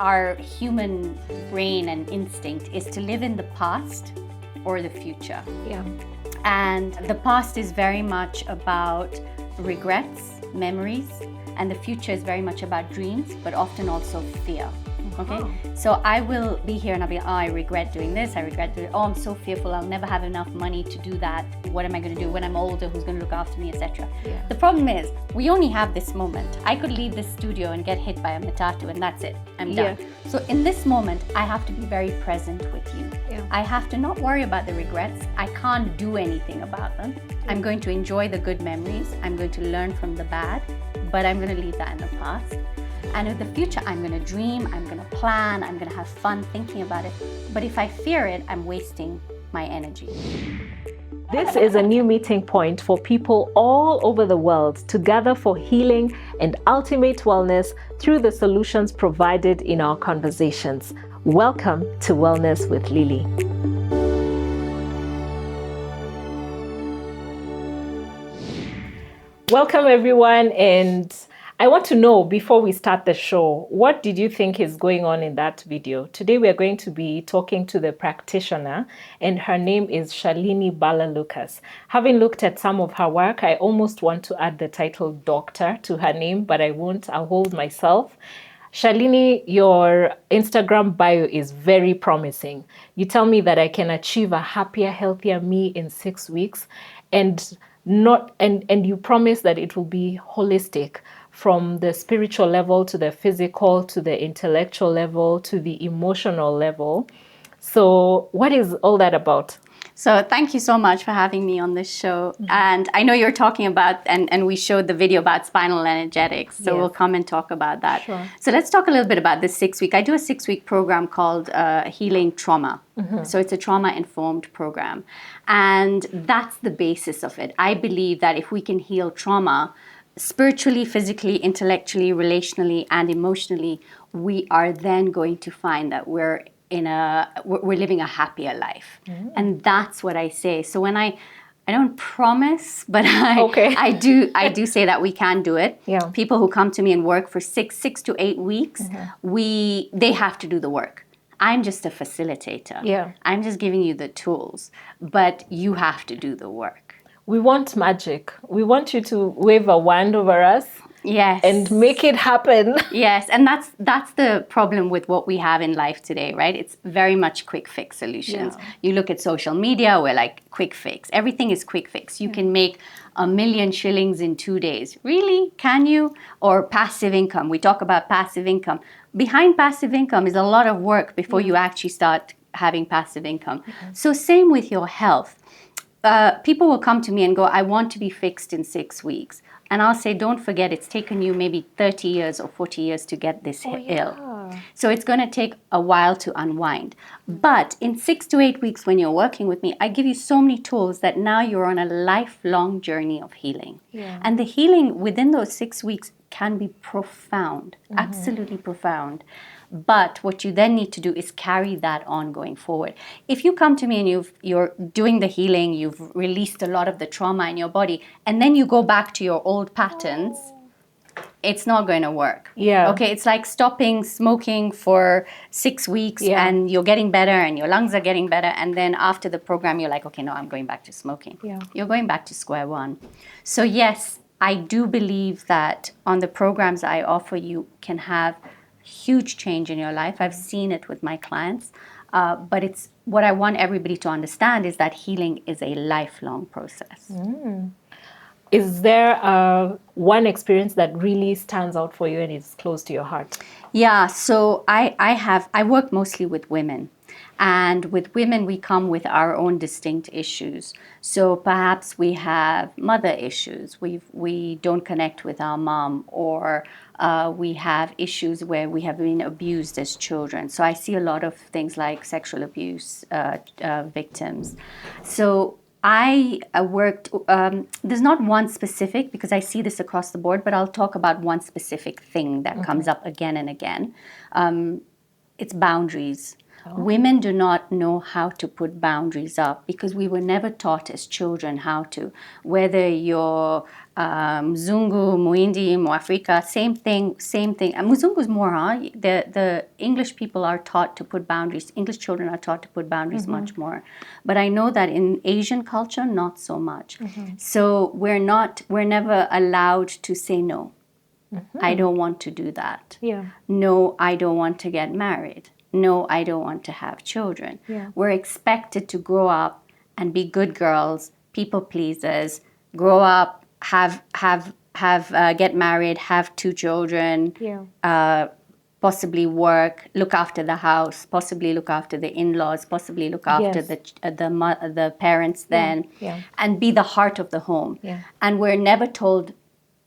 our human brain and instinct is to live in the past or the future. Yeah. And the past is very much about regrets, memories, and the future is very much about dreams, but often also fear. Okay, so I will be here and I'll be, oh, I regret doing this, I regret doing, oh, I'm so fearful, I'll never have enough money to do that. What am I going to do when I'm older? Who's going to look after me, etc. Yeah. The problem is, we only have this moment. I could leave this studio and get hit by a matatu and that's it, I'm done. So in this moment, I have to be very present with you. Yeah. I have to not worry about the regrets. I can't do anything about them. I'm going to enjoy the good memories. I'm going to learn from the bad, but I'm going to leave that in the past. And in the future, I'm going to dream, I'm going to plan, I'm going to have fun thinking about it. But if I fear it, I'm wasting my energy. This is a new meeting point for people all over the world to gather for healing and ultimate wellness through the solutions provided in our conversations. Welcome to Wellness with Lilly. Welcome everyone, and I want to know, before we start the show, what did you think is going on in that video? Today we are going to be talking to the practitioner, and her name is Shalini Bhalla-Lucas. Having looked at some of her work, I almost want to add the title doctor to her name, but I won't. I'll hold myself. Shalini, your Instagram bio is very promising. You tell me that I can achieve a happier, healthier me in 6 weeks, and you promise that it will be holistic, from the spiritual level to the physical to the intellectual level to the emotional level. So what is all that about? So thank you so much for having me on this show. And I know you're talking about, and we showed the video about spinal energetics. So we'll come and talk about that. Sure. So let's talk a little bit about this 6-week. I do a 6-week program called Healing Trauma. So it's a trauma-informed program. And that's the basis of it. I believe that if we can heal trauma, spiritually, physically, intellectually, relationally, and emotionally, we are then going to find that we're living a happier life. And that's what I say. So when I don't promise, but I do say that we can do it. Yeah. People who come to me and work for 6 to 8 weeks, they have to do the work. I'm just a facilitator. Yeah. I'm just giving you the tools, but you have to do the work. We want magic. We want you to wave a wand over us. Yes. And make it happen. Yes, and that's the problem with what we have in life today, right? It's very much quick fix solutions. Yeah. You look at social media, we're like, quick fix. Everything is quick fix. You can make 1 million shillings in 2 days. Really? Can you? Or passive income. We talk about passive income. Behind passive income is a lot of work before you actually start having passive income. So same with your health. People will come to me and go, I want to be fixed in 6 weeks. And I'll say, don't forget, it's taken you maybe 30 years or 40 years to get this ill. So it's going to take a while to unwind. But in 6 to 8 weeks when you're working with me, I give you so many tools that now you're on a lifelong journey of healing. Yeah. And the healing within those 6 weeks can be profound, absolutely profound. But what you then need to do is carry that on going forward. If you come to me and you're doing the healing, you've released a lot of the trauma in your body, and then you go back to your old patterns, it's not going to work. Yeah. Okay, it's like stopping smoking for 6 weeks and you're getting better and your lungs are getting better. And then after the program, you're like, okay, no, I'm going back to smoking. Yeah. You're going back to square one. So yes, I do believe that on the programs I offer, you can have huge change in your life. I've seen it with my clients, but it's what I want everybody to understand is that healing is a lifelong process. Is there one experience that really stands out for you and is close to your heart? Yeah, so I work mostly with women. And with women, we come with our own distinct issues. So perhaps we have mother issues. We don't connect with our mom, or we have issues where we have been abused as children. So I see a lot of things like sexual abuse victims. So I worked, there's not one specific, because I see this across the board, but I'll talk about one specific thing that comes up again and again. It's boundaries. Women do not know how to put boundaries up because we were never taught as children how to. Whether you're Mzungu, Muindi, Muafrika, same thing. And Mzungu is more, the English people are taught to put boundaries. English children are taught to put boundaries much more. But I know that in Asian culture, not so much. So we're never allowed to say no. I don't want to do that. Yeah. No, I don't want to get married. No, I don't want to have children. Yeah. We're expected to grow up and be good girls, people pleasers, grow up, get married, have 2 children, possibly work, look after the house, possibly look after the in-laws, possibly look after the parents then, and be the heart of the home. Yeah. And we're never told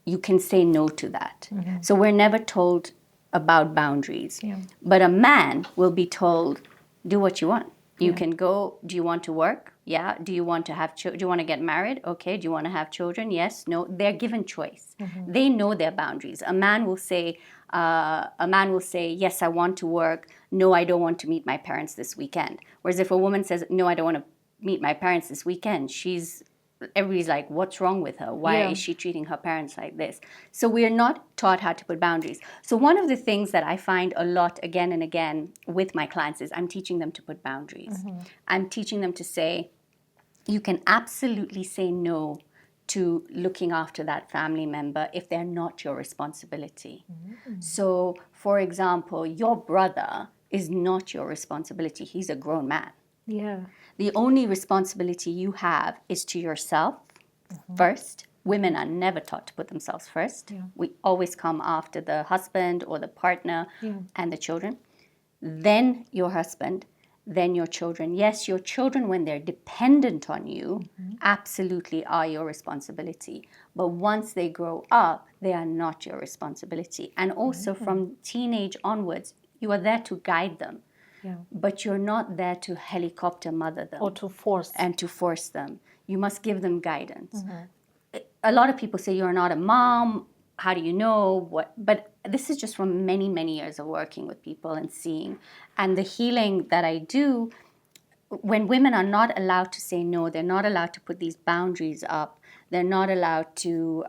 you can say no to that. So we're never told about boundaries. Yeah. But a man will be told, do what you want. You can go, do you want to work? Yeah. Do you want to have do you want to get married? Okay. Do you want to have children? Yes. No. They're given choice. They know their boundaries. A man will say, yes, I want to work. No, I don't want to meet my parents this weekend. Whereas if a woman says, no, I don't want to meet my parents this weekend, everybody's like, what's wrong with her? Why is she treating her parents like this? So we're not taught how to put boundaries. So one of the things that I find a lot again and again with my clients is I'm teaching them to put boundaries. I'm teaching them to say, you can absolutely say no to looking after that family member if they're not your responsibility. So, for example, your brother is not your responsibility. He's a grown man. Yeah. The only responsibility you have is to yourself first. Women are never taught to put themselves first. We always come after the husband or the partner and the children. Then your husband, then your children. Yes, your children, when they're dependent on you, absolutely are your responsibility. But once they grow up, they are not your responsibility. And also from teenage onwards, you are there to guide them. Yeah. But you're not there to helicopter mother them. Or to force. And to force them. You must give them guidance. A lot of people say you're not a mom. How do you know what? But this is just from many, many years of working with people and seeing. And the healing that I do, when women are not allowed to say no, they're not allowed to put these boundaries up. They're not allowed to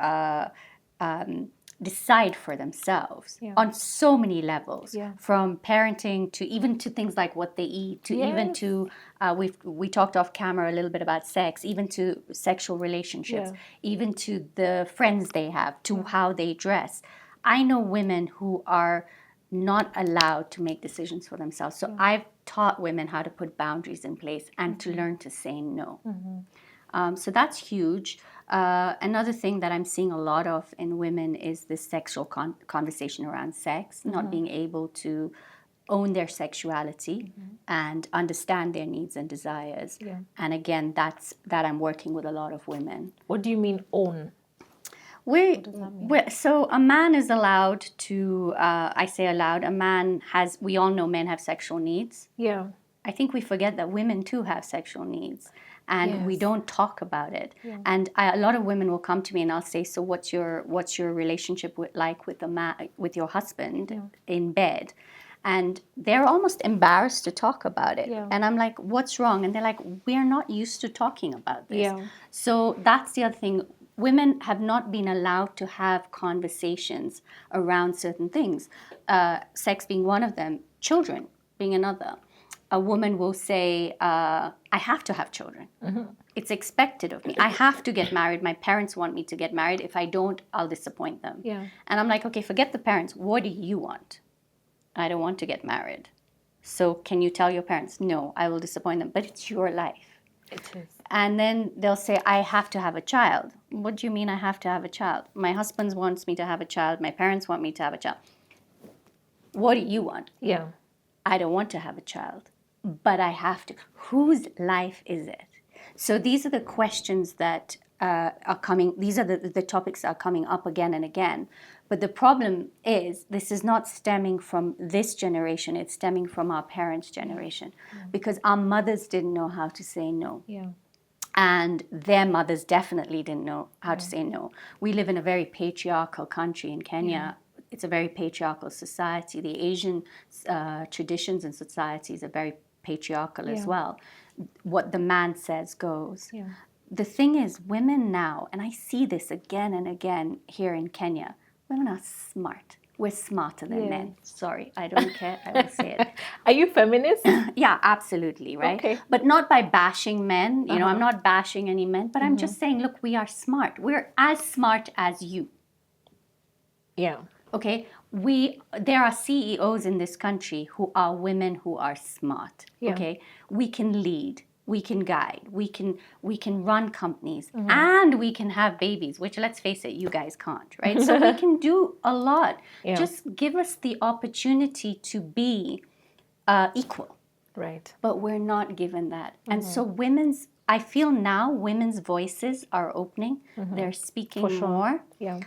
decide for themselves on so many levels, from parenting to even to things like what they eat, to even to we talked off camera a little bit about sex, even to sexual relationships, even to the friends they have, to how they dress. I know women who are not allowed to make decisions for themselves. So I've taught women how to put boundaries in place and to learn to say no. So that's huge. Another thing that I'm seeing a lot of in women is this sexual conversation around sex, not being able to own their sexuality and understand their needs and desires. And again, that I'm working with a lot of women. What do you mean own? So a man is allowed to, I say allowed, we all know men have sexual needs. Yeah. I think we forget that women too have sexual needs. And we don't talk about it. And a lot of women will come to me and I'll say, so what's your relationship like with your husband in bed? And they're almost embarrassed to talk about it. And I'm like, what's wrong? And they're like, we're not used to talking about this. So that's the other thing. Women have not been allowed to have conversations around certain things. Sex being one of them, children being another. A woman will say, I have to have children. It's expected of me. I have to get married. My parents want me to get married. If I don't, I'll disappoint them. And I'm like, okay, forget the parents. What do you want? I don't want to get married. So can you tell your parents? No, I will disappoint them. But it's your life. It is. And then they'll say, I have to have a child. What do you mean I have to have a child? My husband wants me to have a child. My parents want me to have a child. What do you want? I don't want to have a child, but I have to. Whose life is it? So these are the questions that are coming. These are the topics that are coming up again and again. But the problem is this is not stemming from this generation. It's stemming from our parents' generation because our mothers didn't know how to say no. And their mothers definitely didn't know how to say no. We live in a very patriarchal country in Kenya. It's a very patriarchal society. The Asian traditions and societies are very patriarchal as well. What the man says goes. the thing is, women now, and I see this again and again here in Kenya, women are smart. We're smarter than men. Sorry, I don't care. I will say it. Are you feminist? Yeah, absolutely, right? Okay. But not by bashing men. You know, I'm not bashing any men, but I'm just saying, look, we are smart. We're as smart as you. Yeah. Okay? There are CEOs in this country who are women who are smart. Yeah. Okay? We can lead. We can guide. We can run companies, and we can have babies, which, let's face it, you guys can't, right? So we can do a lot. Yeah. Just give us the opportunity to be equal. Right. But we're not given that. And so I feel now women's voices are opening. They're speaking more. Yeah.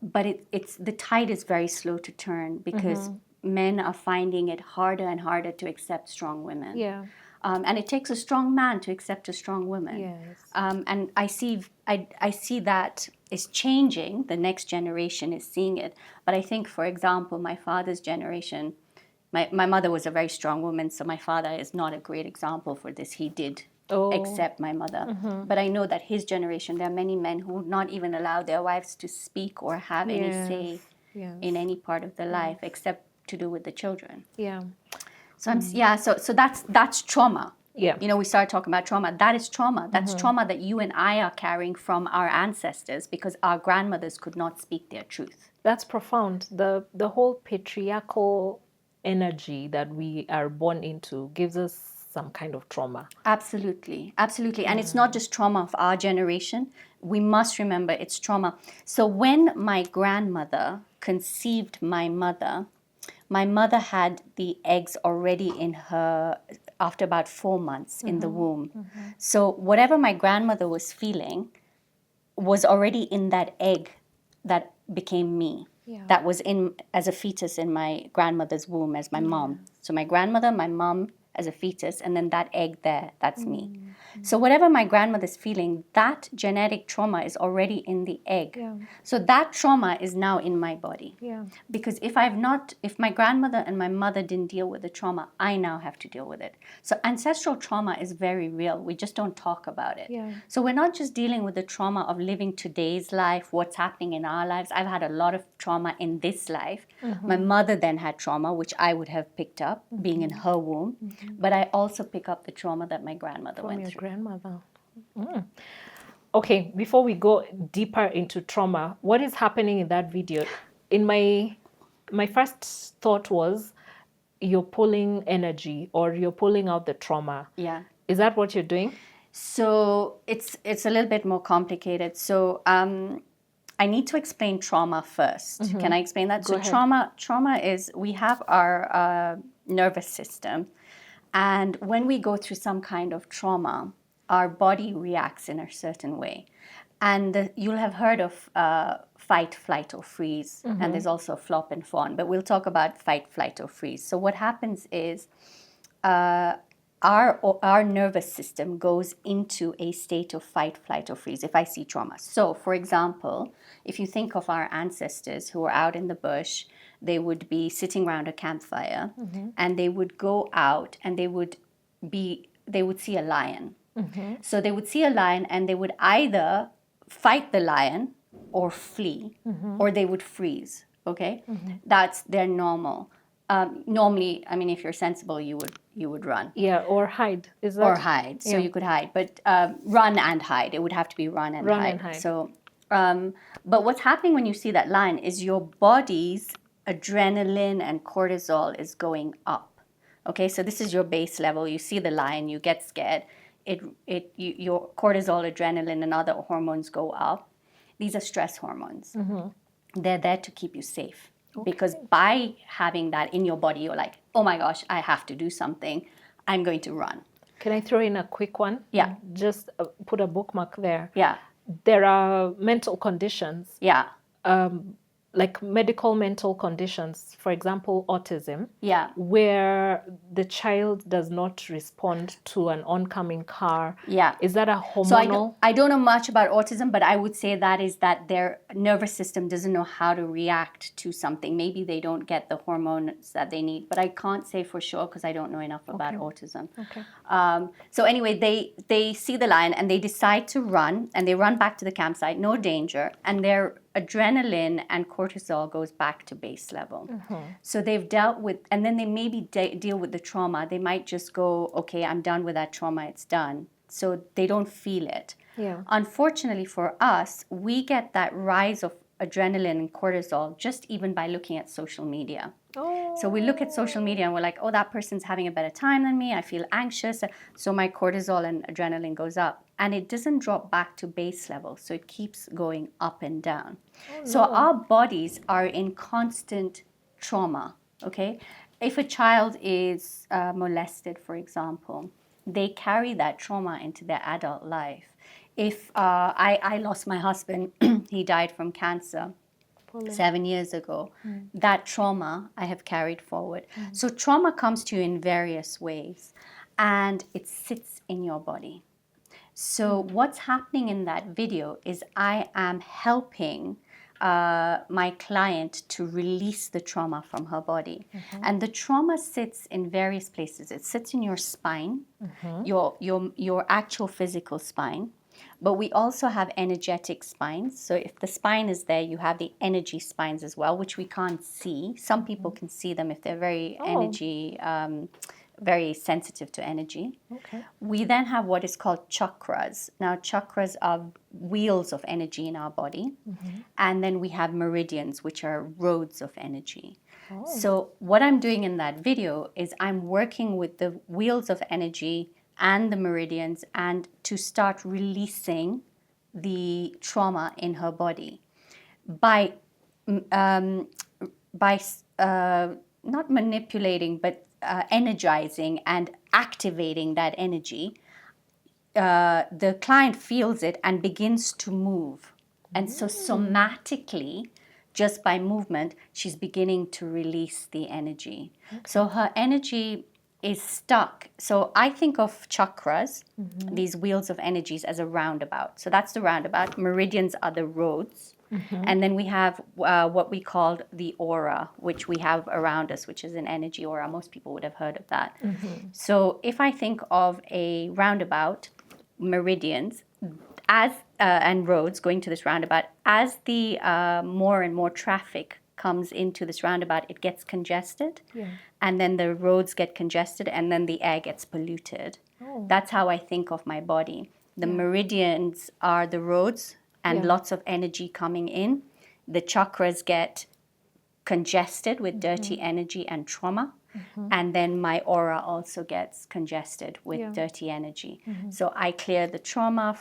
But it's the tide is very slow to turn because men are finding it harder and harder to accept strong women. Yeah. And it takes a strong man to accept a strong woman. Yes. And I see that is changing. The next generation is seeing it. But I think, for example, my father's generation, my mother was a very strong woman, so my father is not a great example for this. He did accept my mother. But I know that his generation, there are many men who would not even allow their wives to speak or have any say in any part of their life except to do with the children. Yeah. So so that's trauma. Yeah. You know, we started talking about trauma. That is trauma. That's trauma that you and I are carrying from our ancestors because our grandmothers could not speak their truth. That's profound. The whole patriarchal energy that we are born into gives us some kind of trauma. Absolutely. Absolutely. And it's not just trauma of our generation. We must remember it's trauma. So when my grandmother conceived my mother had the eggs already in her after about 4 months in the womb. So whatever my grandmother was feeling was already in that egg that became me. Yeah. That was in as a fetus in my grandmother's womb as my mom. So my grandmother, my mom as a fetus, and then that egg there, that's me. So whatever my grandmother's feeling, that genetic trauma is already in the egg. Yeah. So that trauma is now in my body. Yeah. Because if my grandmother and my mother didn't deal with the trauma, I now have to deal with it. So ancestral trauma is very real. We just don't talk about it. Yeah. So we're not just dealing with the trauma of living today's life, what's happening in our lives. I've had a lot of trauma in this life. My mother then had trauma, which I would have picked up being in her womb. But I also pick up the trauma that my grandmother went through. Grandmother. Okay, before we go deeper into trauma, what is happening in that video? In my first thought was you're pulling energy or you're pulling out the trauma. Yeah. Is that what you're doing? So it's a little bit more complicated. So I need to explain trauma first. Can I explain that? Go So ahead. trauma is we have our nervous system. And when we go through some kind of trauma, our body reacts in a certain way. And you'll have heard of fight, flight, or freeze. And there's also flop and fawn. But we'll talk about fight, flight, or freeze. So what happens is our nervous system goes into a state of fight, flight, or freeze if I see trauma. So, for example, if you think of our ancestors who were out in the bush, they would be sitting around a campfire and they would go out and they would see a lion. So they would see a lion and they would either fight the lion or flee or they would freeze. Okay? That's their normal. Normally, I mean, if you're sensible, you would run. Yeah, or hide. Is that? Or hide. So you could hide. But run and hide. It would have to be run and hide. So, but what's happening when you see that lion is your body's adrenaline and cortisol is going up. Okay, so this is your base level. You see the lion, you get scared. Your cortisol, adrenaline, and other hormones go up. These are stress hormones. They're there to keep you safe. Okay. Because by having that in your body, you're like, oh my gosh, I have to do something. I'm going to run. Can I throw in a quick one? Yeah. Just put a bookmark there. Yeah. There are mental conditions. Yeah. like medical mental conditions, for example, autism, Yeah. where the child does not respond to an oncoming car. Yeah. Is that a So hormonal? I don't know much about autism, but I would say that their nervous system doesn't know how to react to something. Maybe they don't get the hormones that they need, but I can't say for sure because I don't know enough about autism. Okay. So anyway, they see the lion and they decide to run, and they run back to the campsite, no danger, and their adrenaline and cortisol goes back to base level. So they've dealt with, and then they maybe deal with the trauma. They might just go, okay, I'm done with that trauma, it's done. So they don't feel it. Yeah. Unfortunately for us, we get that rise of adrenaline and cortisol just even by looking at social media. Oh. So we look at social media and we're like, oh, that person's having a better time than me. I feel anxious. So my cortisol and adrenaline goes up. And it doesn't drop back to base level. So it keeps going up and down. So our bodies are in constant trauma, okay? If a child is molested, for example, they carry that trauma into their adult life. If I lost my husband, he died from cancer 7 years ago. That trauma I have carried forward. So trauma comes to you in various ways, and it sits in your body. So what's happening in that video is I am helping my client to release the trauma from her body. And the trauma sits in various places. It sits in your spine, your actual physical spine. But we also have energetic spines. So if the spine is there, you have the energy spines as well, which we can't see. Some people can see them if they're very energy, very sensitive to energy. Okay. We then have what is called chakras. Now, chakras are wheels of energy in our body. And then we have meridians, which are roads of energy. So what I'm doing in that video is I'm working with the wheels of energy and the meridians, and to start releasing the trauma in her body by not manipulating, but energizing and activating that energy. The client feels it and begins to move. And so somatically, just by movement, she's beginning to release the energy. So her energy is stuck. So I think of chakras, these wheels of energies, as a roundabout. So that's the roundabout. Meridians are the roads. And then we have what we call the aura, which we have around us, which is an energy aura. Most people would have heard of that. So if I think of a roundabout, meridians, as and roads going to this roundabout, as the more and more traffic comes into this roundabout, it gets congested, and then the roads get congested, and then the air gets polluted. That's how I think of my body. The meridians are the roads, and lots of energy coming in. The chakras get congested with dirty energy and trauma. And then my aura also gets congested with dirty energy. So I clear the trauma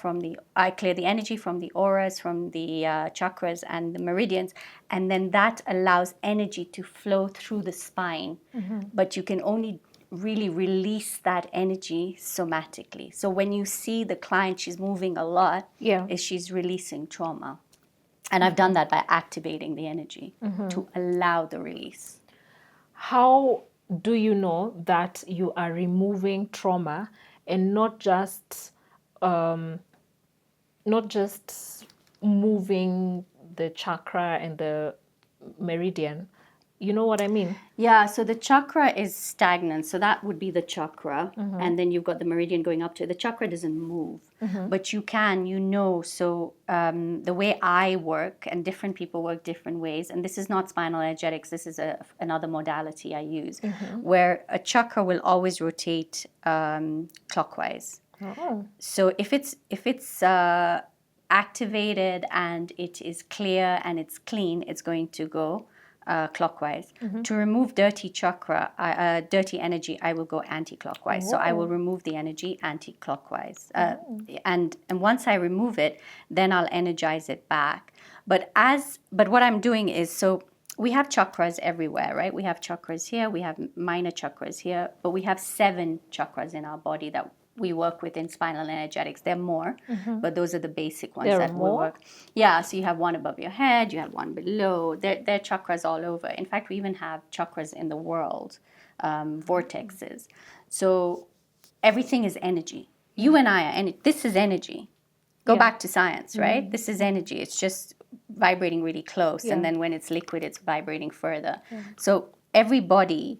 I clear the energy from the auras, from the chakras and the meridians, and then that allows energy to flow through the spine. But you can only really release that energy somatically. So when you see the client, she's moving a lot, is she's releasing trauma. And I've done that by activating the energy to allow the release. How do you know that you are removing trauma and not just moving the chakra and the meridian? You know what I mean? Yeah, so the chakra is stagnant. So that would be the chakra. And then you've got the meridian going up to it. The chakra doesn't move. But you can, So the way I work, and different people work different ways, and this is not spinal energetics, this is another modality I use, where a chakra will always rotate clockwise. So if it's activated and it is clear and it's clean, it's going to go clockwise. To remove dirty chakra, dirty energy, I will go anti-clockwise. So I will remove the energy anti-clockwise. And once I remove it, then I'll energize it back. But what I'm doing is, so we have chakras everywhere, right? We have chakras here, we have minor chakras here, but we have 7 chakras in our body that we work with in spinal energetics. There are more, but those are the basic ones There are that we more? work. Yeah, so you have one above your head, you have one below. There are chakras all over. In fact, we even have chakras in the world, vortexes. So everything is energy. You and I are this is energy. Go back to science, right? This is energy. It's just vibrating really close, and then when it's liquid, it's vibrating further. So everybody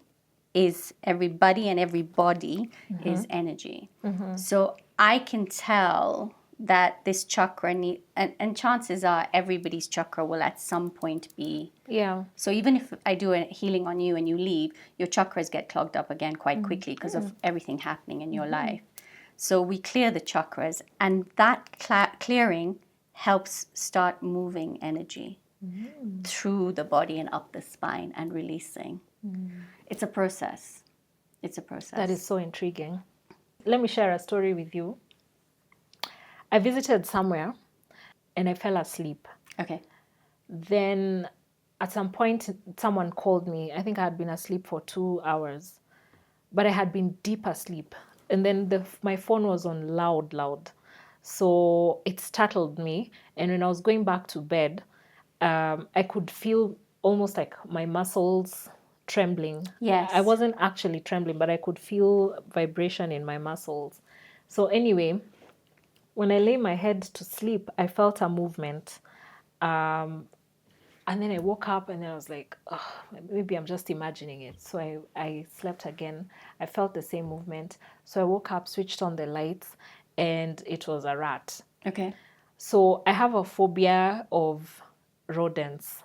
and everybody is energy. So I can tell that this chakra and chances are everybody's chakra will at some point be. Yeah. So even if I do a healing on you and you leave, your chakras get clogged up again quite quickly because of everything happening in your life. So we clear the chakras, and that clearing helps start moving energy through the body and up the spine and releasing. It's a process. It's a process. That is so intriguing. Let me share a story with you. I visited somewhere and I fell asleep. Okay. Then at some point, someone called me. I think I had been asleep for 2 hours, but I had been deep asleep. And then my phone was on loud. So it startled me. And when I was going back to bed, I could feel almost like my muscles trembling. Yes. I wasn't actually trembling, but I could feel vibration in my muscles. So anyway, when I lay my head to sleep, I felt a movement. And then I woke up and then I was like, oh, maybe I'm just imagining it. So I slept again. I felt the same movement. So I woke up, switched on the lights, and it was a rat. Okay. So I have a phobia of rodents.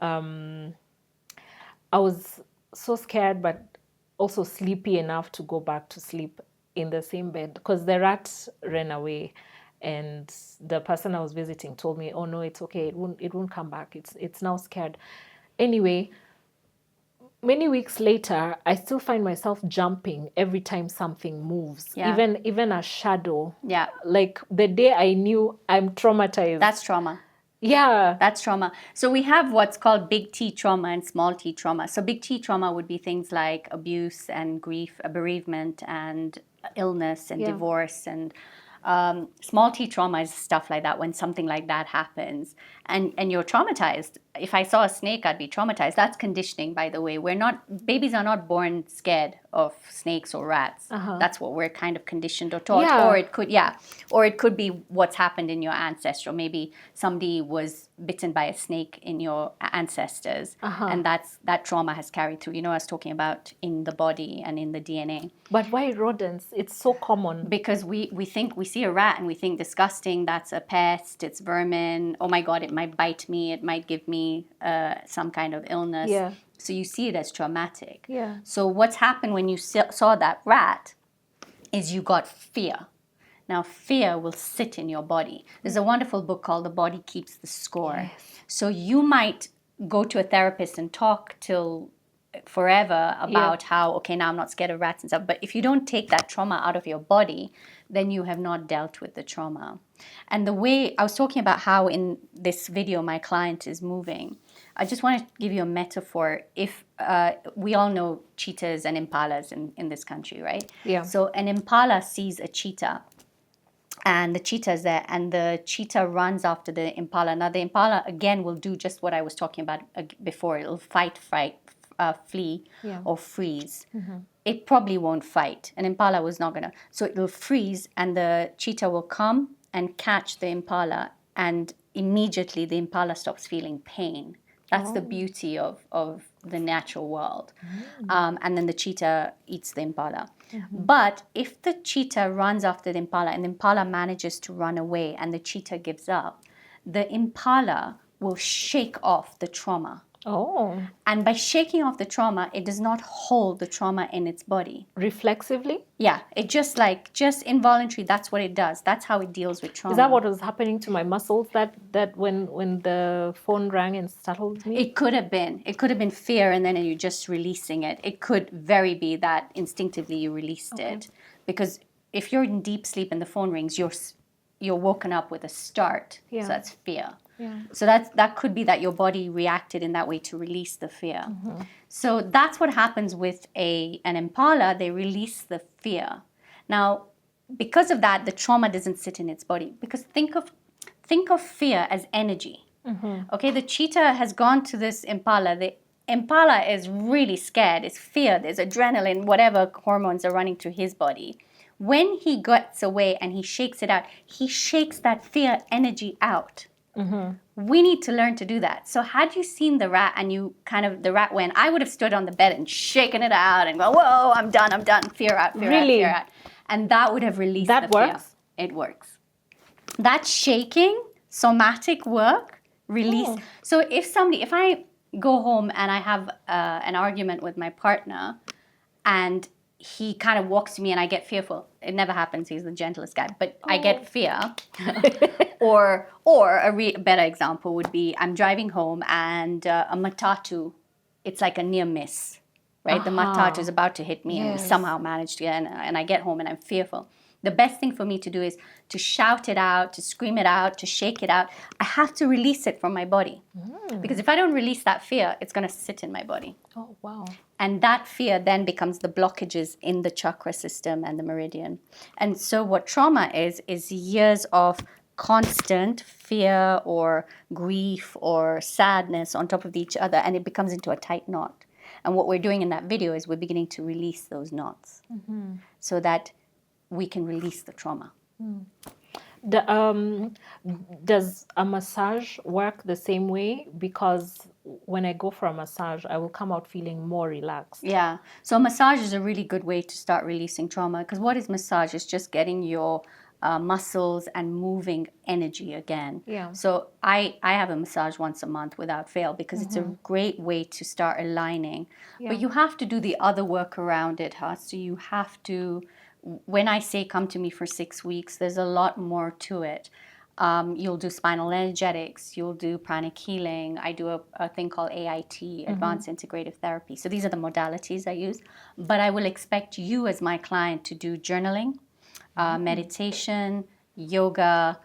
I was so scared, but also sleepy enough to go back to sleep in the same bed because the rat ran away. And the person I was visiting told me, "Oh no, it's okay. It won't come back. It's now scared." Anyway, many weeks later, I still find myself jumping every time something moves, even a shadow. Yeah. Like the day I knew I'm traumatized. That's trauma. Yeah. That's trauma. So we have what's called big T trauma and small T trauma. So big T trauma would be things like abuse and grief, bereavement and illness and divorce and small T trauma is stuff like that when something like that happens and you're traumatized. If I saw a snake, I'd be traumatized. That's conditioning, by the way. Babies are not born scared of snakes or rats. That's what we're kind of conditioned or taught. Yeah. Or it could be what's happened in your ancestral. Maybe somebody was bitten by a snake in your ancestors and that trauma has carried through. You know, I was talking about in the body and in the DNA. But why rodents? It's so common. Because we think we see a rat and we think disgusting, that's a pest, it's vermin, oh my God, it might bite me, it might give me some kind of illness. Yeah. So you see it as traumatic. Yeah. So what's happened when you saw that rat is you got fear. Now fear will sit in your body. There's a wonderful book called The Body Keeps the Score. Yes. So you might go to a therapist and talk till forever about how, okay, now I'm not scared of rats and stuff. But if you don't take that trauma out of your body, then you have not dealt with the trauma. And the way I was talking about how in this video my client is moving, I just want to give you a metaphor. If we all know cheetahs and impalas in this country, right? Yeah. So an impala sees a cheetah. And the cheetah is there, and the cheetah runs after the impala. Now, the impala, again, will do just what I was talking about before. It'll fight, flee, or freeze. It probably won't fight. An impala was not going to. So it'll freeze, and the cheetah will come and catch the impala, and immediately the impala stops feeling pain. That's the beauty of the natural world. And then the cheetah eats the impala. But if the cheetah runs after the impala and the impala manages to run away and the cheetah gives up, the impala will shake off the trauma. Oh. And by shaking off the trauma, it does not hold the trauma in its body. Reflexively? Yeah, it just involuntary, that's what it does. That's how it deals with trauma. Is that what was happening to my muscles that when the phone rang and startled me? It could have been fear, and then you're just releasing it. It could very be that instinctively you released it. Because if you're in deep sleep and the phone rings, you're woken up with a start. Yeah. So that's fear. Yeah. So that could be that your body reacted in that way to release the fear. So that's what happens with an impala. They release the fear. Now, because of that, the trauma doesn't sit in its body. Because think of fear as energy. Okay, the cheetah has gone to this impala. The impala is really scared. It's fear. There's adrenaline, whatever hormones are running through his body. When he gets away and he shakes it out, he shakes that fear energy out. We need to learn to do that. So had you seen the rat and the rat went, I would have stood on the bed and shaken it out and go, whoa, I'm done, fear out, fear out. And that would have released the fear. That works? It works. That shaking, somatic work, release. So if I go home and I have an argument with my partner and he kind of walks to me and I get fearful. It never happens. He's the gentlest guy. But I get fear. or a better example would be I'm driving home and a matatu, it's like a near miss, right? The matatu is about to hit me and we somehow manage to get in, and I get home and I'm fearful. The best thing for me to do is to shout it out, to scream it out, to shake it out. I have to release it from my body. Because if I don't release that fear, it's going to sit in my body. Oh, wow. And that fear then becomes the blockages in the chakra system and the meridian. And so what trauma is years of constant fear or grief or sadness on top of each other, and it becomes into a tight knot. And what we're doing in that video is we're beginning to release those knots so that we can release the trauma. Does a massage work the same way? Because when I go for a massage, I will come out feeling more relaxed. Yeah. So massage is a really good way to start releasing trauma. Because what is massage? It's just getting your muscles and moving energy again. Yeah. So I have a massage once a month without fail because it's a great way to start aligning. Yeah. But you have to do the other work around it, huh? So you have to, when I say come to me for 6 weeks, there's a lot more to it. You'll do spinal energetics, you'll do pranic healing. I do a thing called AIT, Advanced Integrative Therapy. So these are the modalities I use. But I will expect you as my client to do journaling, meditation, yoga,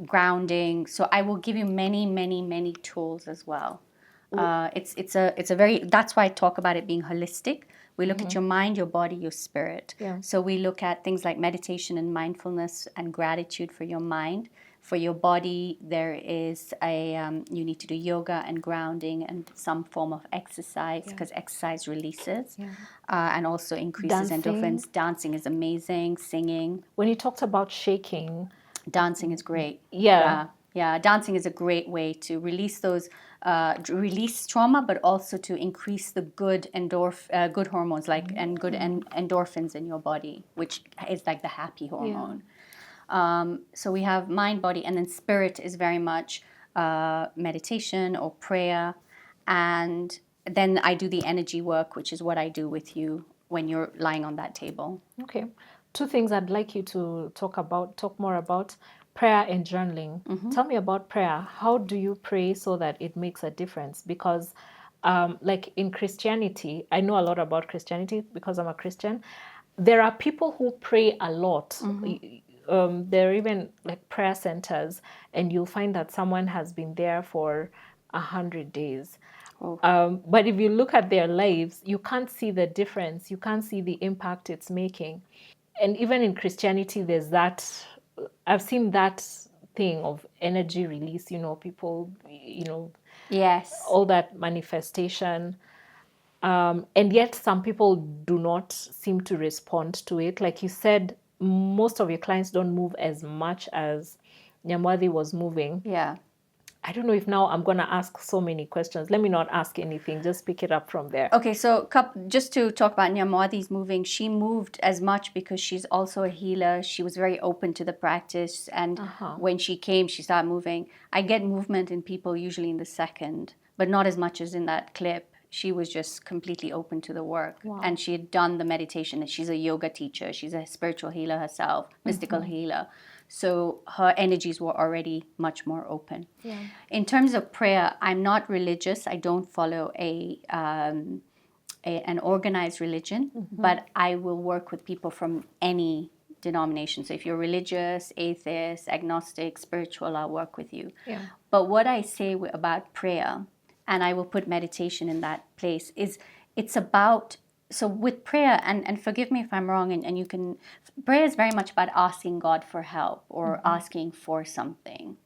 grounding. So I will give you many, many, many tools as well. It's a very, that's why I talk about it being holistic. We look at your mind, your body, your spirit. Yeah. So we look at things like meditation and mindfulness and gratitude for your mind. For your body, there is you need to do yoga and grounding and some form of exercise because exercise releases and also increases endorphins. Dancing is amazing. Singing. When you talked about shaking. Dancing is great. Yeah. Yeah, dancing is a great way to release those, release trauma, but also to increase the good good hormones and good endorphins in your body, which is like the happy hormone. So we have mind, body, and then spirit is very much meditation or prayer, and then I do the energy work, which is what I do with you when you're lying on that table. Okay, 2 things I'd like you to talk more about. Prayer and journaling. Tell me about prayer. How do you pray so that it makes a difference? Because like in Christianity, I know a lot about Christianity because I'm a Christian. There are people who pray a lot. There are even like prayer centers, and you'll find that someone has been there for 100 days. But if you look at their lives, you can't see the difference. You can't see the impact it's making. And even in Christianity, there's that. I've seen that thing of energy release, people, Yes. all that manifestation. And yet some people do not seem to respond to it. Like you said, most of your clients don't move as much as Nyamwadi was moving. Yeah. I don't know if now I'm going to ask so many questions. Let me not ask anything. Just pick it up from there. Okay, so just to talk about Nyamwadi's moving, she moved as much because she's also a healer. She was very open to the practice. And when she came, she started moving. I get movement in people usually in the second, but not as much as in that clip. She was just completely open to the work. Wow. And she had done the meditation. She's a yoga teacher. She's a spiritual healer herself, mystical healer. So her energies were already much more open. Yeah. In terms of prayer, I'm not religious. I don't follow an organized religion, but I will work with people from any denomination. So if you're religious, atheist, agnostic, spiritual, I'll work with you. Yeah. But what I say about prayer, and I will put meditation in that place, is it's about so with prayer, and forgive me if I'm wrong, and you can, prayer is very much about asking God for help or asking for something.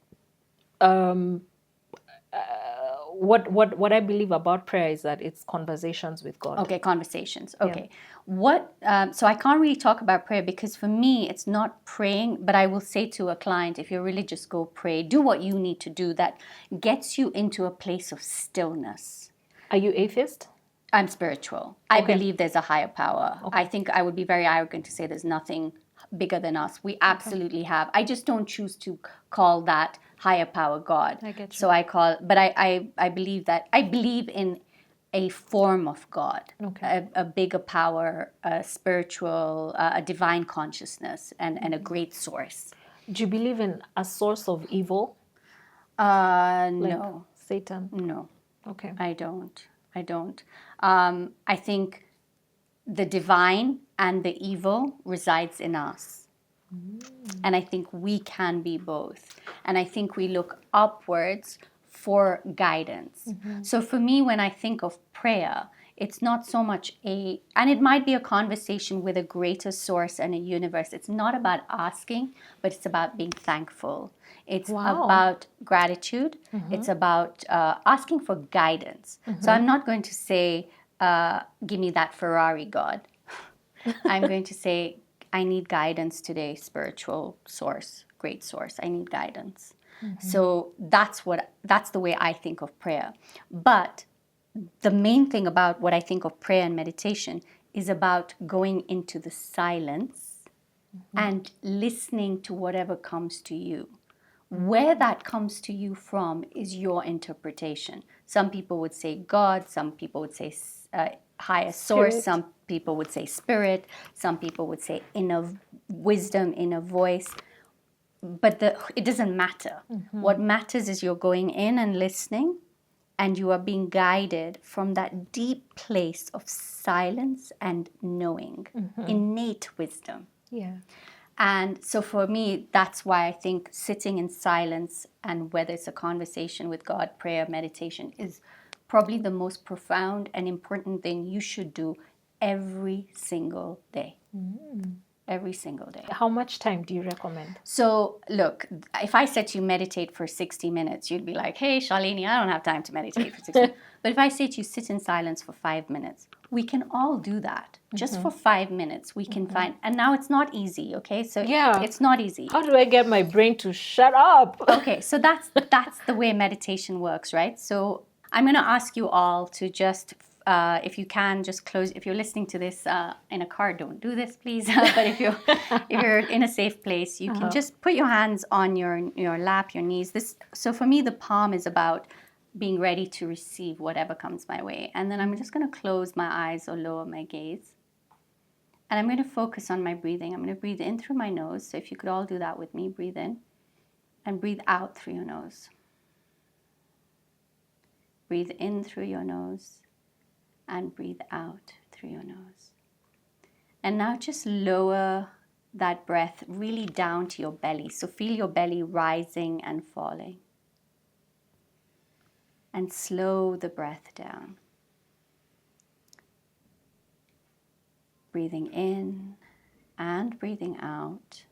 What I believe about prayer is that it's conversations with God. Okay, conversations. Okay. What, so I can't really talk about prayer because for me, it's not praying, but I will say to a client, if you're religious, go pray, do what you need to do that gets you into a place of stillness. Are you atheist? I'm spiritual. I believe there's a higher power. I think I would be very arrogant to say there's nothing bigger than us. We absolutely have. I just don't choose to call that higher power God. I get you. So I call, but I believe that, I believe in a form of God, a bigger power, a spiritual, a divine consciousness, and a great source. Do you believe in a source of evil? No. Satan? No. Okay. I don't. I think the divine and the evil resides in us. And I think we can be both. And I think we look upwards for guidance. So for me, when I think of prayer, it's not so much and it might be a conversation with a greater source and a universe. It's not about asking, but it's about being thankful. It's about gratitude. It's about asking for guidance. So I'm not going to say, give me that Ferrari, God. I'm going to say, I need guidance today, spiritual source, great source. I need guidance. So that's the way I think of prayer. But the main thing about what I think of prayer and meditation is about going into the silence and listening to whatever comes to you. Where that comes to you from is your interpretation. Some people would say God, some people would say higher source, some people would say spirit, some people would say inner wisdom, inner voice. But it doesn't matter. What matters is you're going in and listening, and you are being guided from that deep place of silence and knowing, innate wisdom. Yeah. And so for me, that's why I think sitting in silence, and whether it's a conversation with God, prayer, meditation, is probably the most profound and important thing you should do every single day. Every single day. How much time do you recommend? So look, if I said to you meditate for 60 minutes, you'd be like, hey, Shalini, I don't have time to meditate for 60 minutes. But if I say to you, sit in silence for 5 minutes, we can all do that. Just for 5 minutes, we can find, and now it's not easy, okay? So it's not easy. How do I get my brain to shut up? Okay, so that's the way meditation works, right? So I'm going to ask you all to just, if you can, just close. If you're listening to this in a car, don't do this, please. But if you're in a safe place, you can just put your hands on your lap, your knees. So for me, the palm is about being ready to receive whatever comes my way. And then I'm just going to close my eyes or lower my gaze. And I'm going to focus on my breathing. I'm going to breathe in through my nose. So if you could all do that with me, breathe in and breathe out through your nose. Breathe in through your nose and breathe out through your nose. And now just lower that breath really down to your belly. So feel your belly rising and falling. And slow the breath down. Breathing in and breathing out,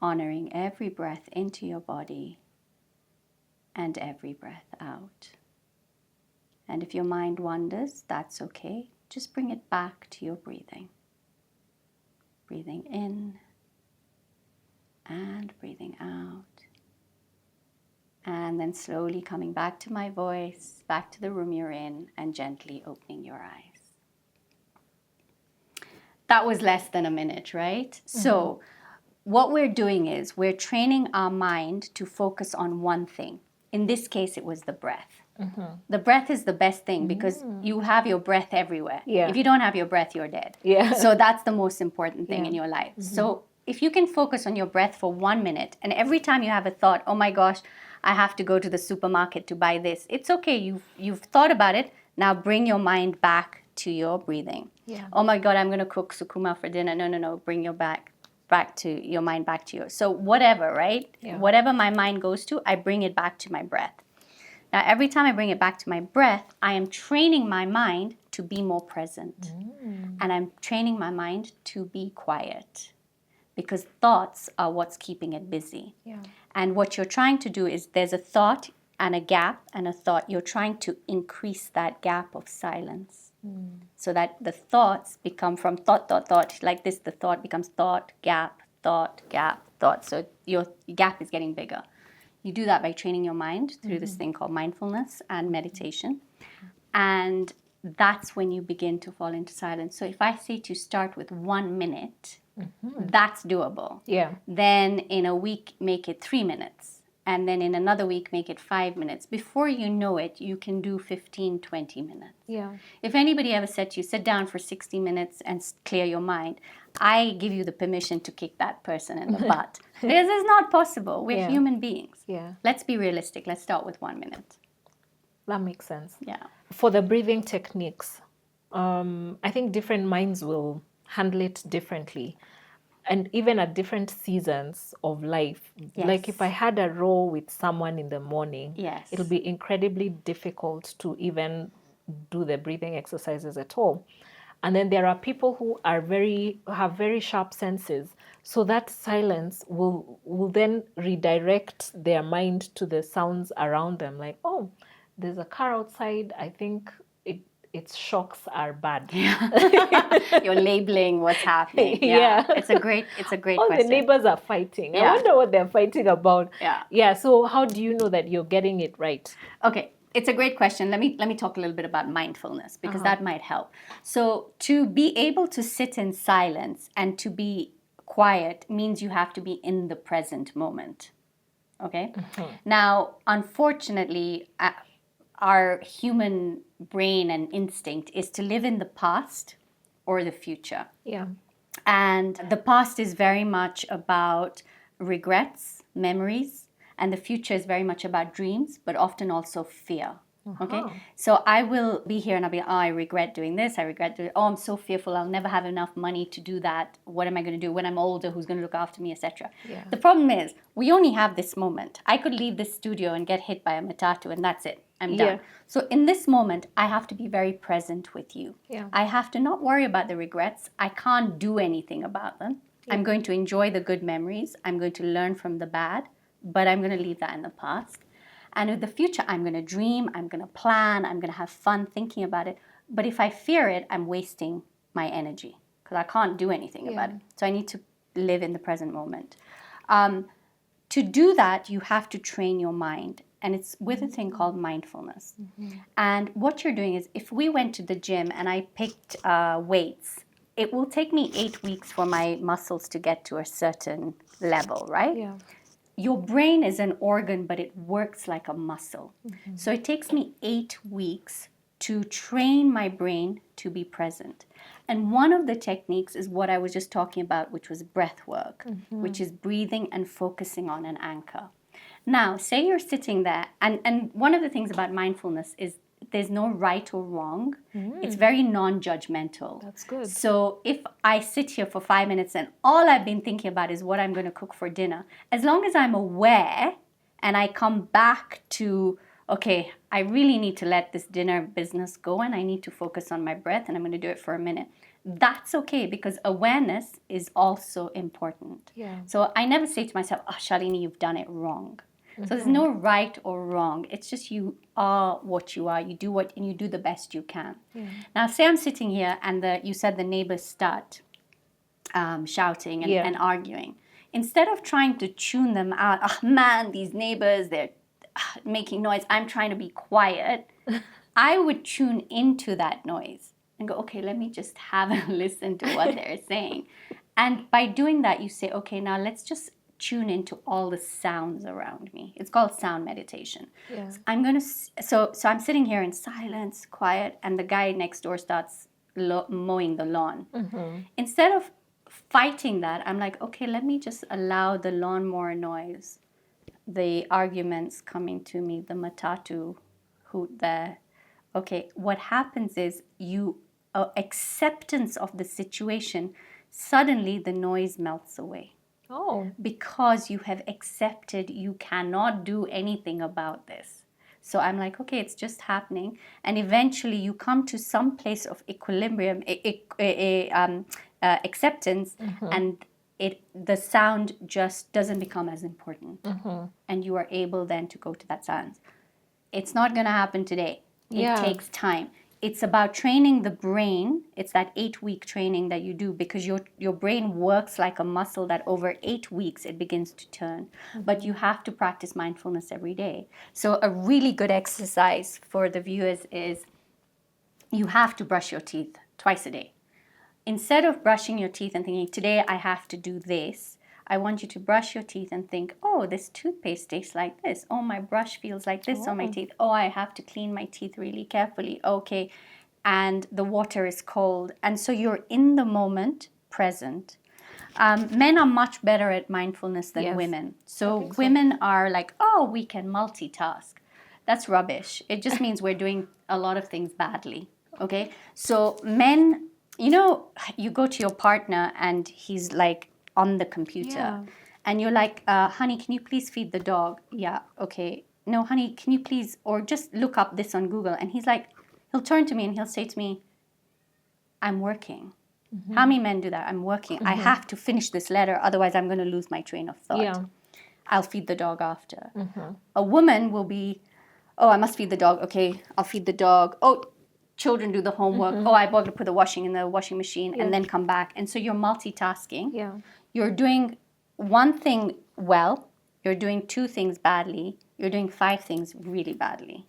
honoring every breath into your body and every breath out. And if your mind wanders, that's okay. Just bring it back to your breathing. Breathing in and breathing out. And then slowly coming back to my voice, back to the room you're in, and gently opening your eyes. That was less than a minute, right? So what we're doing is we're training our mind to focus on one thing. In this case, it was the breath. The breath is the best thing because you have your breath everywhere. Yeah. If you don't have your breath, you're dead. Yeah. So that's the most important thing in your life. So if you can focus on your breath for 1 minute, and every time you have a thought, oh my gosh, I have to go to the supermarket to buy this. It's okay. You've thought about it. Now bring your mind back to your breathing. Yeah. Oh my God, I'm going to cook sukuma for dinner. No. Bring your back to your mind back to you. So whatever, right? Yeah. Whatever my mind goes to, I bring it back to my breath. Now, every time I bring it back to my breath, I am training my mind to be more present. And I'm training my mind to be quiet, because thoughts are what's keeping it busy. Yeah. And what you're trying to do is, there's a thought and a gap and a thought. You're trying to increase that gap of silence, so that the thoughts become from thought, like this, the thought becomes thought, gap, thought, gap, thought. So your gap is getting bigger. You do that by training your mind through this thing called mindfulness and meditation. And that's when you begin to fall into silence. So if I say to start with 1 minute, that's doable. Yeah. Then in a week, make it 3 minutes. And then in another week, make it 5 minutes. Before you know it, you can do 15, 20 minutes. Yeah. If anybody ever said to you, sit down for 60 minutes and clear your mind, I give you the permission to kick that person in the butt. This is not possible. We're human beings. Yeah. Let's be realistic. Let's start with 1 minute. That makes sense. Yeah. For the breathing techniques, I think different minds will handle it differently. And even at different seasons of life. Yes. Like if I had a row with someone in the morning, Yes. it'll be incredibly difficult to even do the breathing exercises at all. And then there are people who have very sharp senses. So that silence will then redirect their mind to the sounds around them. Like, oh, there's a car outside. I think its shocks are bad. You're labeling what's happening. Yeah. It's a great All question. the neighbors are fighting. Yeah. I wonder what they're fighting about. Yeah. Yeah. So how do you know that you're getting it right? Okay. It's a great question. Let me talk a little bit about mindfulness, because that might help. So to be able to sit in silence and to be quiet means you have to be in the present moment. Okay? Now, unfortunately, our human brain and instinct is to live in the past or the future. Yeah. And the past is very much about regrets, memories, and the future is very much about dreams, but often also fear. Okay? So I will be here and I'll be, oh, I regret doing this. I regret doing, oh, I'm so fearful. I'll never have enough money to do that. What am I going to do when I'm older? Who's going to look after me, etc. Yeah. The problem is, we only have this moment. I could leave this studio and get hit by a matatu and that's it. I'm done. Yeah. So in this moment, I have to be very present with you. Yeah. I have to not worry about the regrets. I can't do anything about them. Yeah. I'm going to enjoy the good memories. I'm going to learn from the bad, but I'm going to leave that in the past. And in the future, I'm going to dream, I'm going to plan, I'm going to have fun thinking about it. But if I fear it, I'm wasting my energy because I can't do anything about it. So I need to live in the present moment. To do that, you have to train your mind. And it's with a thing called mindfulness. And what you're doing is, if we went to the gym and I picked weights, it will take me 8 weeks for my muscles to get to a certain level, right? Yeah. Your brain is an organ, but it works like a muscle. So it takes me 8 weeks to train my brain to be present. And one of the techniques is what I was just talking about, which was breath work, which is breathing and focusing on an anchor. Now, say you're sitting there, and one of the things about mindfulness is there's no right or wrong. It's very non-judgmental. That's good. So if I sit here for 5 minutes and all I've been thinking about is what I'm going to cook for dinner, as long as I'm aware and I come back to, okay, I really need to let this dinner business go and I need to focus on my breath and I'm going to do it for a minute. That's okay, because awareness is also important. Yeah. So I never say to myself, oh, Shalini, you've done it wrong. So there's no right or wrong. It's just you are what you are. You do what, and you do the best you can. Now, say I'm sitting here and you said the neighbors start shouting and arguing. Instead of trying to tune them out, oh man, these neighbors, they're making noise. I'm trying to be quiet. I would tune into that noise and go, okay, let me just have a listen to what they're saying. And by doing that, you say, okay, now let's just tune into all the sounds around me. It's called sound meditation. Yeah. So I'm sitting here in silence, quiet, and the guy next door starts mowing the lawn. Instead of fighting that, I'm like, okay, let me just allow the lawnmower noise, the arguments coming to me, the matatu hoot there. Okay, what happens is acceptance of the situation, suddenly the noise melts away. Oh. Because you have accepted you cannot do anything about this. So I'm like, okay, it's just happening. And eventually you come to some place of equilibrium, acceptance, and the sound just doesn't become as important. And you are able then to go to that sound. It's not going to happen today. It takes time. It's about training the brain. It's that 8-week training that you do, because your brain works like a muscle that over 8 weeks it begins to turn. But you have to practice mindfulness every day. So a really good exercise for the viewers is you have to brush your teeth twice a day. Instead of brushing your teeth and thinking, today I have to do this, I want you to brush your teeth and think, oh, this toothpaste tastes like this. Oh, my brush feels like this on my teeth. Oh, I have to clean my teeth really carefully. Okay. And the water is cold. And so you're in the moment, present. Men are much better at mindfulness than women. So women are like, oh, we can multitask. That's rubbish. It just means we're doing a lot of things badly. Okay. So men, you go to your partner and he's like, on the computer and you're like, honey, can you please feed the dog? Yeah, okay. No, honey, can you please, or just look up this on Google. And he's like, he'll turn to me and he'll say to me, I'm working. How many men do that? I'm working. I have to finish this letter, otherwise I'm going to lose my train of thought. I'll feed the dog after. A woman will be, oh, I must feed the dog. Okay, I'll feed the dog. Oh, children do the homework. Oh, I bought to put the washing in the washing machine and then come back. And so you're multitasking. You're doing one thing well. You're doing 2 things badly. You're doing 5 things really badly.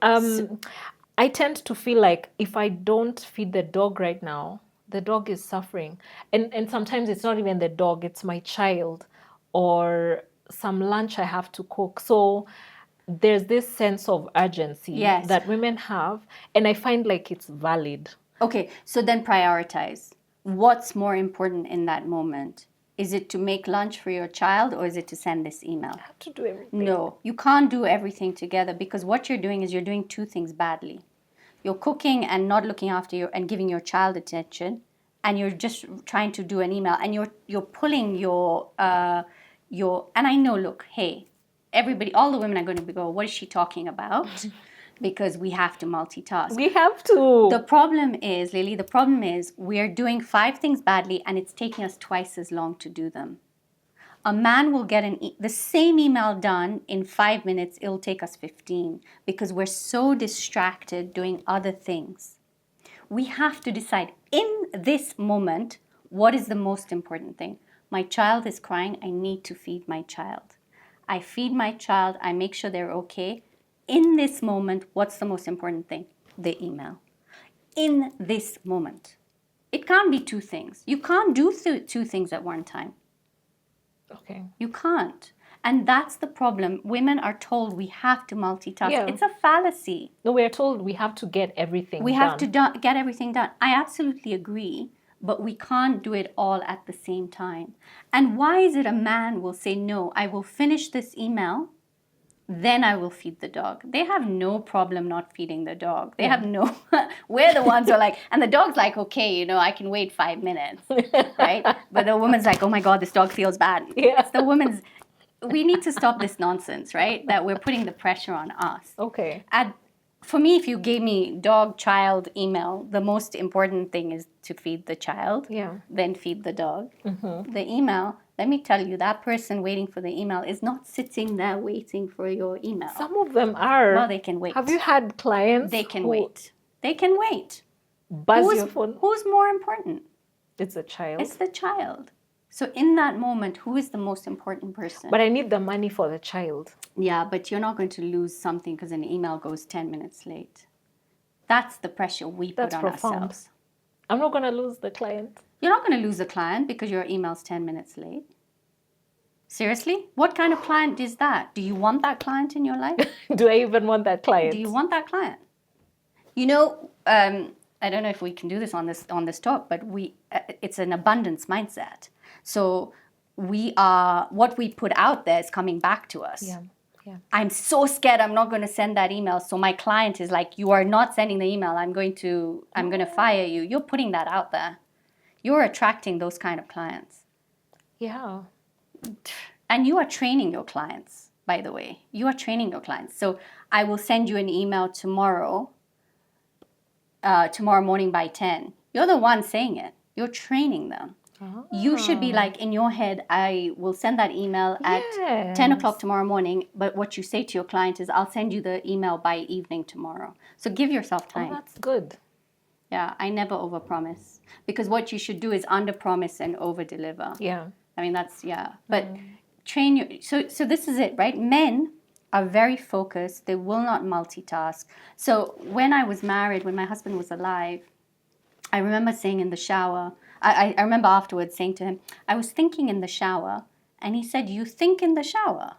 I tend to feel like if I don't feed the dog right now, the dog is suffering. And sometimes it's not even the dog, it's my child or some lunch I have to cook. So there's this sense of urgency that women have, and I find like it's valid. Okay, so then prioritize. What's more important in that moment? Is it to make lunch for your child, or is it to send this email? I have to do everything. No, you can't do everything together, because what you're doing is you're doing 2 things badly. You're cooking and not looking after and giving your child attention, and you're just trying to do an email, and you're pulling your and I know, look, hey, everybody, all the women are going to go, what is she talking about? Because we have to multitask. We have to. The problem is, Lily, we're doing 5 things badly and it's taking us twice as long to do them. A man will get the same email done in 5 minutes. It'll take us 15 because we're so distracted doing other things. We have to decide in this moment, what is the most important thing? My child is crying. I need to feed my child. I feed my child. I make sure they're okay. In this moment, what's the most important thing? The email. In this moment. It can't be 2 things. You can't do 2 things at one time. Okay. You can't. And that's the problem. Women are told we have to multitask. It's a fallacy. No, we are told we have to get everything done. We have to get everything done. I absolutely agree. But we can't do it all at the same time. And why is it a man will say, no, I will finish this email, then I will feed the dog. They have no problem not feeding the dog. They have no, we're the ones who are like, and the dog's like, okay, I can wait 5 minutes, right? But the woman's like, oh my God, this dog feels bad. It's the woman's, we need to stop this nonsense, right? That we're putting the pressure on us. Okay. For me, if you gave me dog, child, email, the most important thing is to feed the child, then feed the dog. The email, let me tell you, that person waiting for the email is not sitting there waiting for your email. Some of them are. Well, they can wait. Have you had clients? They can wait. They can wait. Buzz your phone. Who's more important? It's the child. It's the child. So in that moment, who is the most important person? But I need the money for the child. Yeah, but you're not going to lose something because an email goes 10 minutes late. That's the pressure we put on ourselves. I'm not going to lose the client. You're not going to lose the client because your email's 10 minutes late. Seriously? What kind of client is that? Do you want that client in your life? Do I even want that client? Do you want that client? I don't know if we can do this on this talk, but it's an abundance mindset. So what we put out there is coming back to us. Yeah. I'm so scared I'm not going to send that email. So my client is like, you are not sending the email. I'm going to fire you. You're putting that out there. You're attracting those kind of clients. Yeah. And you are training your clients. by the way. You are training your clients. So I will send you an email tomorrow morning by 10. You're the one saying it. You're training them. You should be like in your head, I will send that email at 10 o'clock tomorrow morning. But what you say to your client is, I'll send you the email by evening tomorrow. So give yourself time. Oh, that's good. Yeah, I never overpromise. Because what you should do is underpromise and overdeliver. Yeah. I mean, that's, yeah. But train your, so this is it, right? Men are very focused. They will not multitask. So when I was married, when my husband was alive, I remember saying in the shower, I remember afterwards saying to him, I was thinking in the shower, and he said, you think in the shower?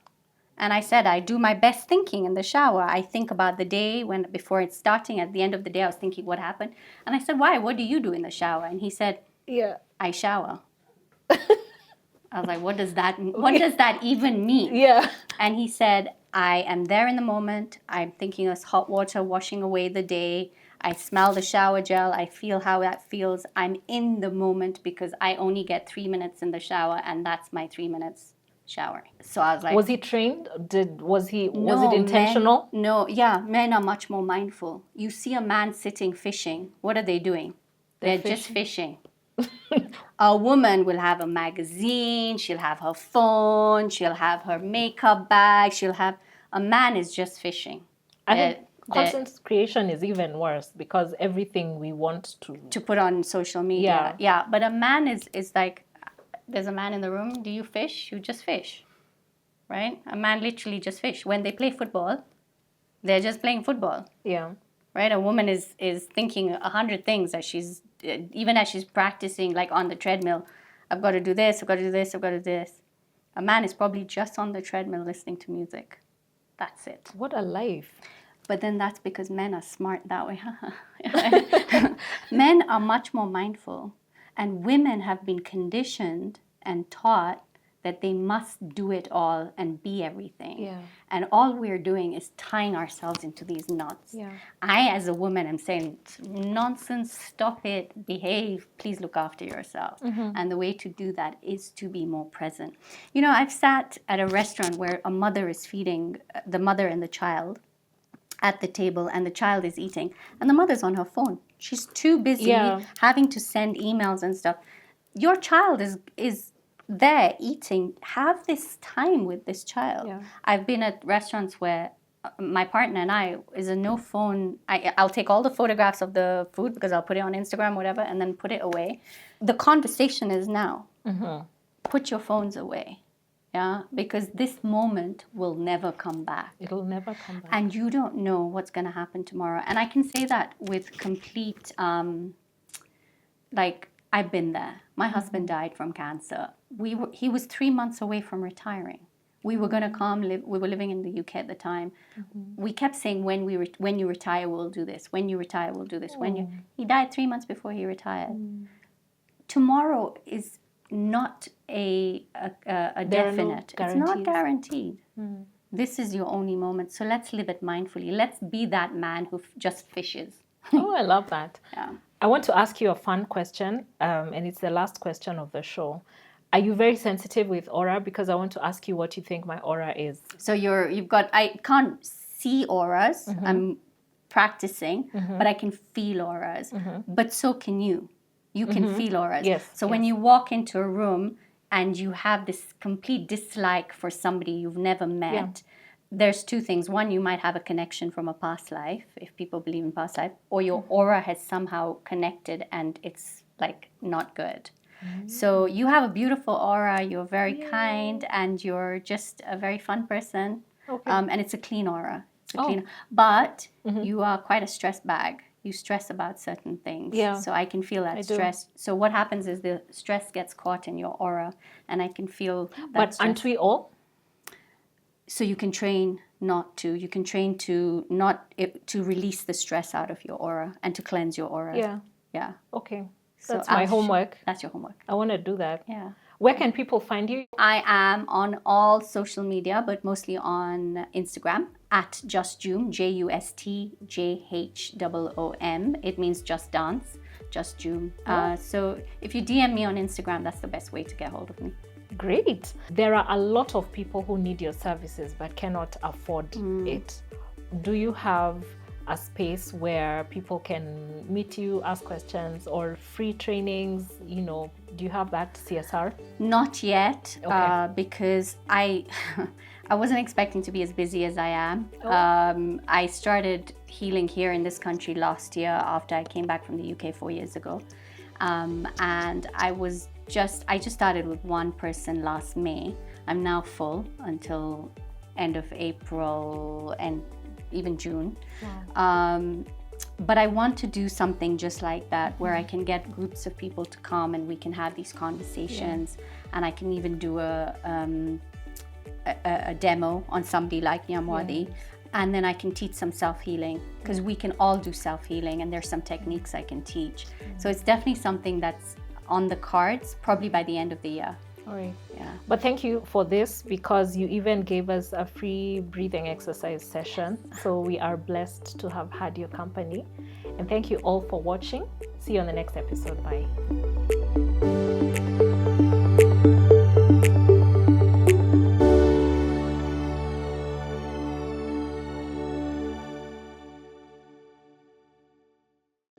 And I said, I do my best thinking in the shower. I think about the day before it's starting. At the end of the day, I was thinking what happened. And I said, why? What do you do in the shower? And he said, I shower. I was like, what does that even mean? Yeah. And he said, I am there in the moment. I'm thinking of hot water washing away the day. I smell the shower gel. I feel how that feels. I'm in the moment because I only get 3 minutes in the shower, and that's my 3 minutes showering. So I was like, was he trained? Was it intentional? Men are much more mindful. You see a man sitting fishing. What are they doing? They're just fishing. A woman will have a magazine, she'll have her phone, she'll have her makeup bag, a man is just fishing. I think content creation is even worse because everything we want to put on social media. Yeah. But a man is like, there's a man in the room, do you fish? You just fish, right? A man literally just fish. When they play football, they're just playing football. Yeah. Right? A woman is thinking 100 things as even as she's practicing, like on the treadmill. I've got to do this, I've got to do this, I've got to do this. A man is probably just on the treadmill listening to music. That's it. What a life. But then that's because men are smart that way. Men are much more mindful. And women have been conditioned and taught that they must do it all and be everything. Yeah. And all we're doing is tying ourselves into these knots. Yeah. I, as a woman, am saying, nonsense, stop it, behave, please look after yourself. And the way to do that is to be more present. You know, I've sat at a restaurant where a mother is feeding the mother and the child at the table, and the child is eating, and the mother's on her phone. She's too busy having to send emails and stuff. Your child is there eating. Have this time with this child. Yeah. I've been at restaurants where my partner and I is a no phone. I'll take all the photographs of the food because I'll put it on Instagram, whatever, and then put it away. The conversation is now. Put your phones away. Yeah, because this moment will never come back. It'll never come back. And you don't know what's going to happen tomorrow. And I can say that with complete, I've been there. My husband died from cancer. He was 3 months away from retiring. We were going to we were living in the UK at the time. We kept saying, when you retire, we'll do this. When you retire, we'll do this. He died 3 months before he retired. Tomorrow is not a definite. It's not guaranteed. This is your only moment. So let's live it mindfully. Let's be that man who just fishes. Oh, I love that. Yeah. I want to ask you a fun question, and it's the last question of the show. Are you very sensitive with aura? Because I want to ask you what you think my aura is. So I can't see auras. I'm practicing, but I can feel auras. But so can you. You can feel auras. Yes. So when you walk into a room and you have this complete dislike for somebody you've never met, there's two things. One, you might have a connection from a past life, if people believe in past life, or your aura has somehow connected and it's like not good. So you have a beautiful aura, you're very kind, and you're just a very fun person. Okay. And it's a clean aura. But you are quite a stress bag. You stress about certain things. Yeah. So I can feel that stress. So what happens is the stress gets caught in your aura, and I can feel that But stress. aren't we all? So you can train not to. You can train to to release the stress out of your aura and to cleanse your aura. Yeah. Yeah. Okay. So that's my homework. That's your homework. I want to do that. Yeah. Where can people find you? I am on all social media, but mostly on Instagram at Just Jhoom, JUSTJHOOM. It means just dance, Just Jhoom. So if you DM me on Instagram, that's the best way to get hold of me. Great. There are a lot of people who need your services but cannot afford it. Do you have a space where people can meet you, ask questions, or free trainings? Do you have that CSR? Not yet, Okay. because I wasn't expecting to be as busy as I am. I started healing here in this country last year after I came back from the UK 4 years ago. And I just started with one person last May. I'm now full until end of April and even June. Wow. But I want to do something just like that, where I can get groups of people to come and we can have these conversations, and I can even do a demo on somebody like Nyamwadi, and then I can teach some self-healing, because we can all do self-healing, and there's some techniques I can teach. So it's definitely something that's on the cards, probably by the end of the year. All right. Yeah. But thank you for this, because you even gave us a free breathing exercise session. So we are blessed to have had your company. And thank you all for watching. See you on the next episode. Bye.